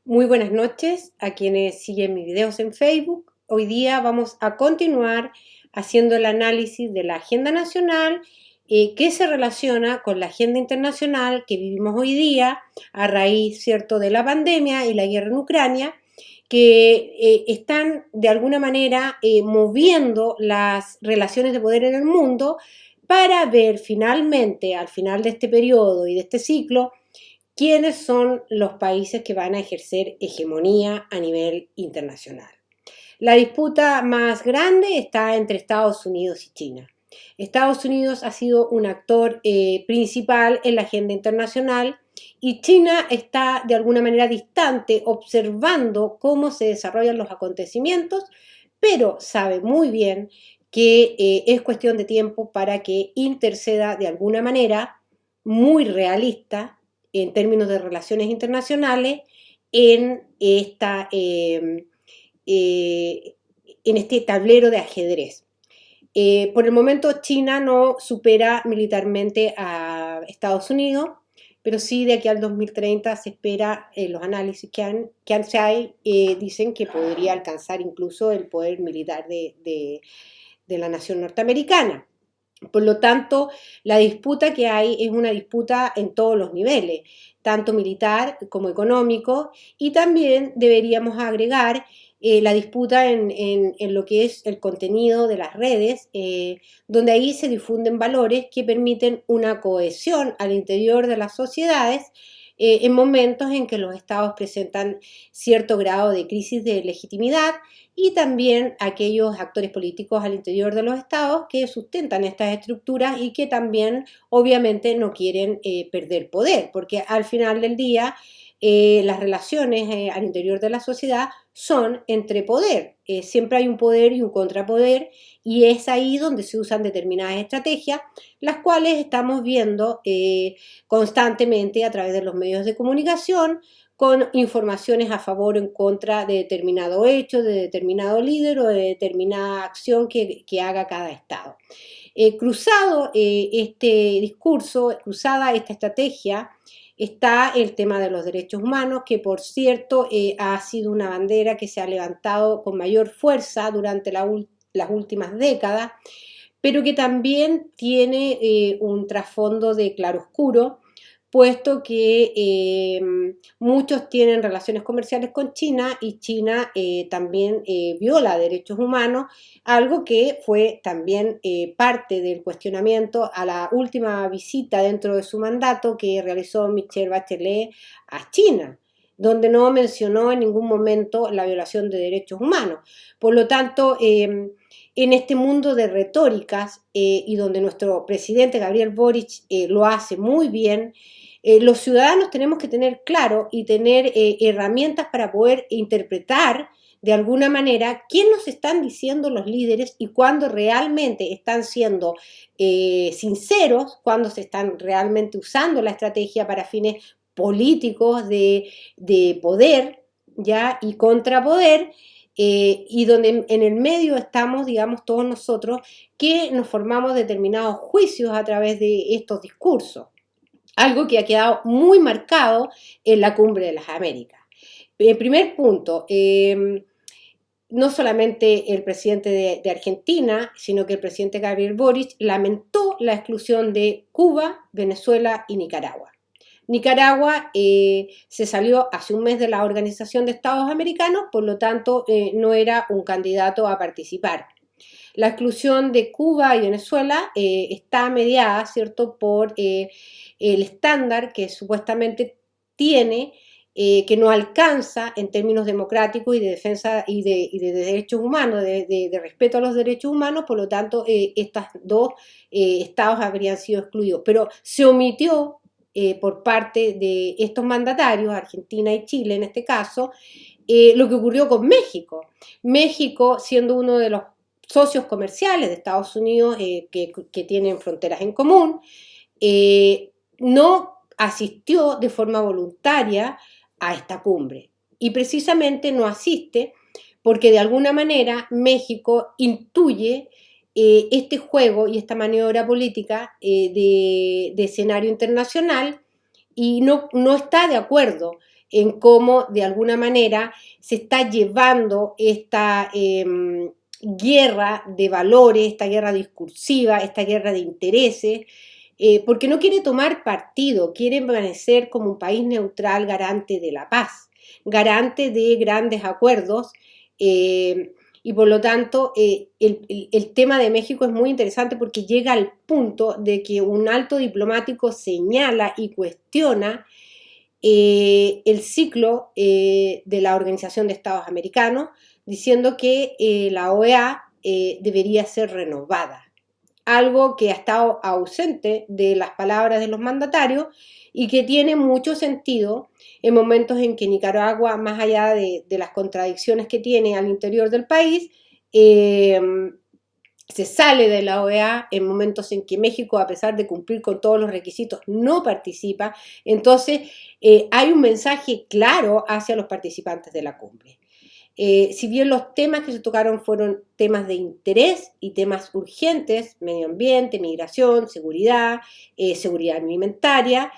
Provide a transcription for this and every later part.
Muy buenas noches a quienes siguen mis videos en Facebook. Hoy día vamos a continuar haciendo el análisis de la agenda nacional que se relaciona con la agenda internacional que vivimos hoy día a raíz, ¿cierto?, de la pandemia y la guerra en Ucrania, que están de alguna manera moviendo las relaciones de poder en el mundo para ver finalmente, al final de este periodo y de este ciclo, quiénes son los países que van a ejercer hegemonía a nivel internacional. La disputa más grande está entre Estados Unidos y China. Estados Unidos ha sido un actor principal en la agenda internacional y China está de alguna manera distante observando cómo se desarrollan los acontecimientos, pero sabe muy bien que es cuestión de tiempo para que interceda de alguna manera muy realista en términos de relaciones internacionales en en este tablero de ajedrez. Por el momento China no supera militarmente a Estados Unidos, pero sí de aquí al 2030 se espera, los análisis se hay, dicen que podría alcanzar incluso el poder militar de la nación norteamericana. Por lo tanto, la disputa que hay es una disputa en todos los niveles, tanto militar como económico, y también deberíamos agregar la disputa en lo que es el contenido de las redes, donde ahí se difunden valores que permiten una cohesión al interior de las sociedades en momentos en que los estados presentan cierto grado de crisis de legitimidad, y también aquellos actores políticos al interior de los estados que sustentan estas estructuras y que también obviamente no quieren perder poder, porque al final del día las relaciones al interior de la sociedad son entre poder. Siempre hay un poder y un contrapoder, y es ahí donde se usan determinadas estrategias, las cuales estamos viendo constantemente a través de los medios de comunicación, con informaciones a favor o en contra de determinado hecho, de determinado líder o de determinada acción que haga cada Estado. Cruzado este discurso, cruzada esta estrategia, está el tema de los derechos humanos, que por cierto ha sido una bandera que se ha levantado con mayor fuerza durante las últimas décadas, pero que también tiene un trasfondo de claroscuro, puesto que muchos tienen relaciones comerciales con China y China también viola derechos humanos, algo que fue también parte del cuestionamiento a la última visita dentro de su mandato que realizó Michelle Bachelet a China, donde no mencionó en ningún momento la violación de derechos humanos. Por lo tanto, en este mundo de retóricas y donde nuestro presidente Gabriel Boric lo hace muy bien, los ciudadanos tenemos que tener claro y tener herramientas para poder interpretar de alguna manera quién nos están diciendo los líderes y cuándo realmente están siendo sinceros, cuándo se están realmente usando la estrategia para fines políticos de poder, ¿ya?, y contrapoder, y donde en el medio estamos, digamos, todos nosotros que nos formamos determinados juicios a través de estos discursos. Algo que ha quedado muy marcado en la Cumbre de las Américas. El primer punto, no solamente el presidente de Argentina, sino que el presidente Gabriel Boric lamentó la exclusión de Cuba, Venezuela y Nicaragua. Nicaragua se salió hace un mes de la Organización de Estados Americanos, por lo tanto no era un candidato a participar. La exclusión de Cuba y Venezuela está mediada, ¿cierto?, por el estándar que supuestamente tiene, que no alcanza en términos democráticos y de defensa y de derechos humanos, de respeto a los derechos humanos. Por lo tanto, estos dos estados habrían sido excluidos. Pero se omitió por parte de estos mandatarios, Argentina y Chile en este caso, lo que ocurrió con México. México, siendo uno de los socios comerciales de Estados Unidos que tienen fronteras en común, no asistió de forma voluntaria a esta cumbre. Y precisamente no asiste porque de alguna manera México intuye este juego y esta maniobra política de escenario internacional y no está de acuerdo en cómo de alguna manera se está llevando esta guerra de valores, esta guerra discursiva, esta guerra de intereses, porque no quiere tomar partido, quiere permanecer como un país neutral, garante de la paz, garante de grandes acuerdos, y por lo tanto el tema de México es muy interesante porque llega al punto de que un alto diplomático señala y cuestiona el ciclo de la Organización de Estados Americanos, diciendo que la OEA debería ser renovada, algo que ha estado ausente de las palabras de los mandatarios y que tiene mucho sentido en momentos en que Nicaragua, más allá de las contradicciones que tiene al interior del país, se sale de la OEA, en momentos en que México, a pesar de cumplir con todos los requisitos, no participa. Entonces, hay un mensaje claro hacia los participantes de la cumbre. Si bien los temas que se tocaron fueron temas de interés y temas urgentes, medio ambiente, migración, seguridad, seguridad alimentaria,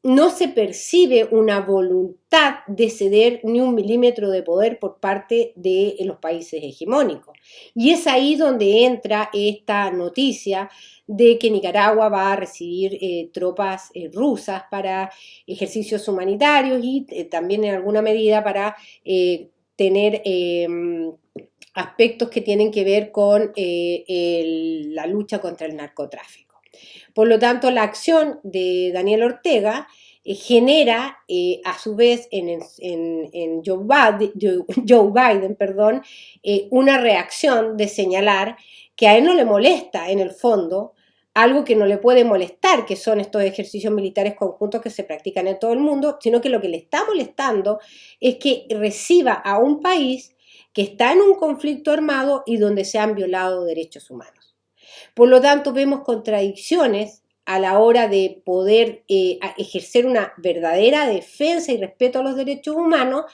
no se percibe una voluntad de ceder ni un milímetro de poder por parte de los países hegemónicos. Y es ahí donde entra esta noticia de que Nicaragua va a recibir tropas rusas para ejercicios humanitarios y también en alguna medida para tener aspectos que tienen que ver con la lucha contra el narcotráfico. Por lo tanto, la acción de Daniel Ortega genera a su vez en Joe Biden, perdón, una reacción de señalar que a él no le molesta en el fondo algo que no le puede molestar, que son estos ejercicios militares conjuntos que se practican en todo el mundo, sino que lo que le está molestando es que reciba a un país que está en un conflicto armado y donde se han violado derechos humanos. Por lo tanto, vemos contradicciones a la hora de poder ejercer una verdadera defensa y respeto a los derechos humanos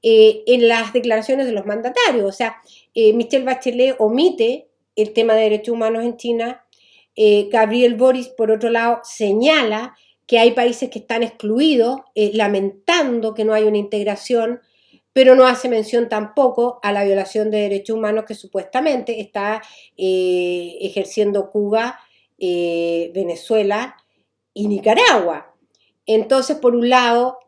en las declaraciones de los mandatarios. O sea, Michelle Bachelet omite el tema de derechos humanos en China. Gabriel Boric, por otro lado, señala que hay países que están excluidos, lamentando que no hay una integración, pero no hace mención tampoco a la violación de derechos humanos que supuestamente está ejerciendo Cuba, Venezuela y Nicaragua. Entonces, por un lado,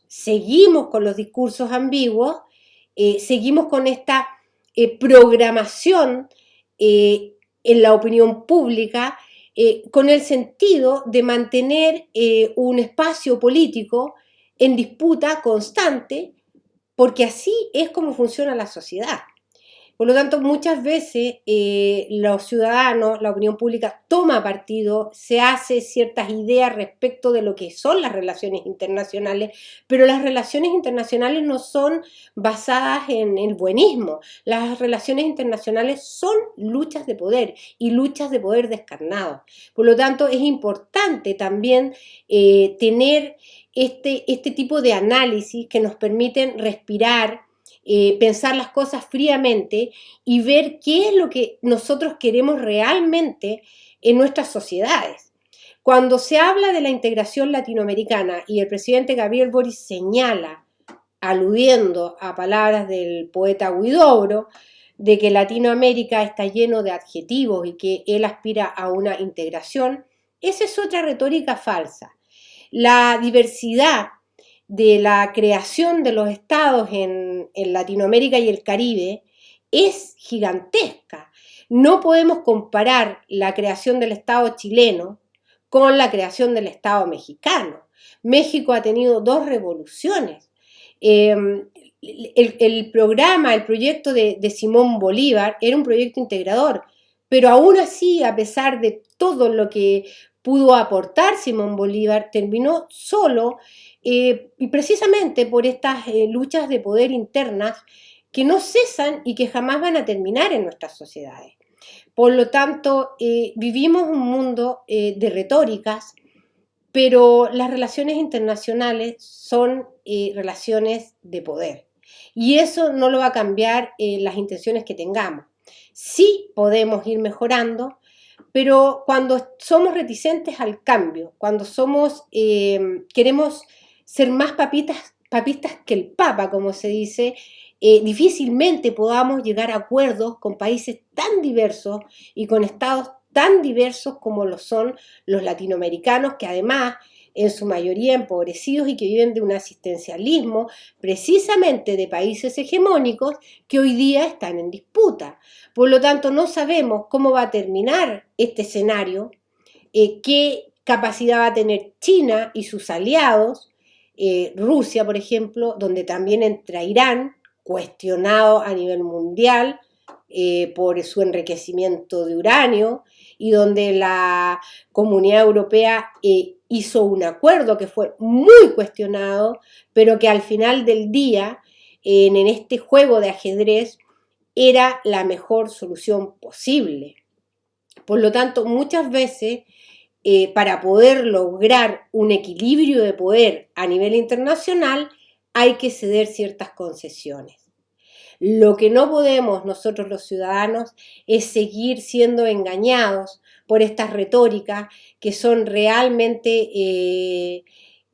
seguimos con los discursos ambiguos, seguimos con esta programación en la opinión pública, con el sentido de mantener un espacio político en disputa constante, porque así es como funciona la sociedad. Por lo tanto, muchas veces los ciudadanos, la opinión pública toma partido, se hace ciertas ideas respecto de lo que son las relaciones internacionales, pero las relaciones internacionales no son basadas en el buenismo. Las relaciones internacionales son luchas de poder y luchas de poder descarnados. Por lo tanto, es importante también tener este tipo de análisis que nos permiten respirar, pensar las cosas fríamente y ver qué es lo que nosotros queremos realmente en nuestras sociedades. Cuando se habla de la integración latinoamericana y el presidente Gabriel Boric señala, aludiendo a palabras del poeta Huidobro, de que Latinoamérica está lleno de adjetivos y que él aspira a una integración, esa es otra retórica falsa. La diversidad de la creación de los estados en Latinoamérica y el Caribe es gigantesca. No podemos comparar la creación del Estado chileno con la creación del Estado mexicano. México ha tenido dos revoluciones. El programa, el proyecto de Simón Bolívar era un proyecto integrador, pero aún así, a pesar de todo lo que pudo aportar Simón Bolívar, terminó solo y precisamente por estas luchas de poder internas que no cesan y que jamás van a terminar en nuestras sociedades. Por lo tanto, vivimos un mundo de retóricas, pero las relaciones internacionales son relaciones de poder. Y eso no lo va a cambiar las intenciones que tengamos. Sí podemos ir mejorando, pero cuando somos reticentes al cambio, cuando queremos ser más papistas que el Papa, como se dice, difícilmente podamos llegar a acuerdos con países tan diversos y con estados tan diversos como lo son los latinoamericanos, que además en su mayoría empobrecidos y que viven de un asistencialismo precisamente de países hegemónicos que hoy día están en disputa. Por lo tanto, no sabemos cómo va a terminar este escenario, qué capacidad va a tener China y sus aliados, Rusia, por ejemplo, donde también entra Irán, cuestionado a nivel mundial por su enriquecimiento de uranio, y donde la Comunidad Europea hizo un acuerdo que fue muy cuestionado, pero que al final del día, en este juego de ajedrez, era la mejor solución posible. Por lo tanto, muchas veces, para poder lograr un equilibrio de poder a nivel internacional, hay que ceder ciertas concesiones. Lo que no podemos nosotros los ciudadanos es seguir siendo engañados por estas retóricas que son realmente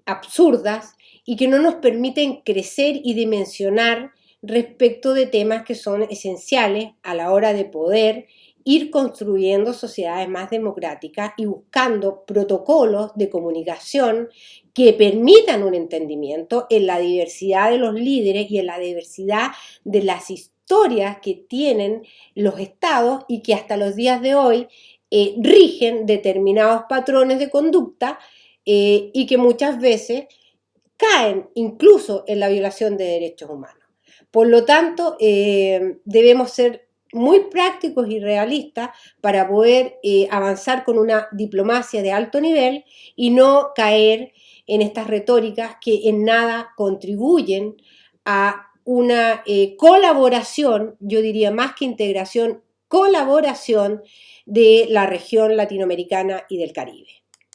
absurdas y que no nos permiten crecer y dimensionar respecto de temas que son esenciales a la hora de poder ir construyendo sociedades más democráticas y buscando protocolos de comunicación que permitan un entendimiento en la diversidad de los líderes y en la diversidad de las historias que tienen los estados y que hasta los días de hoy rigen determinados patrones de conducta y que muchas veces caen incluso en la violación de derechos humanos. Por lo tanto, debemos ser muy prácticos y realistas para poder avanzar con una diplomacia de alto nivel y no caer en estas retóricas que en nada contribuyen a una colaboración, yo diría más que integración, colaboración de la región latinoamericana y del Caribe.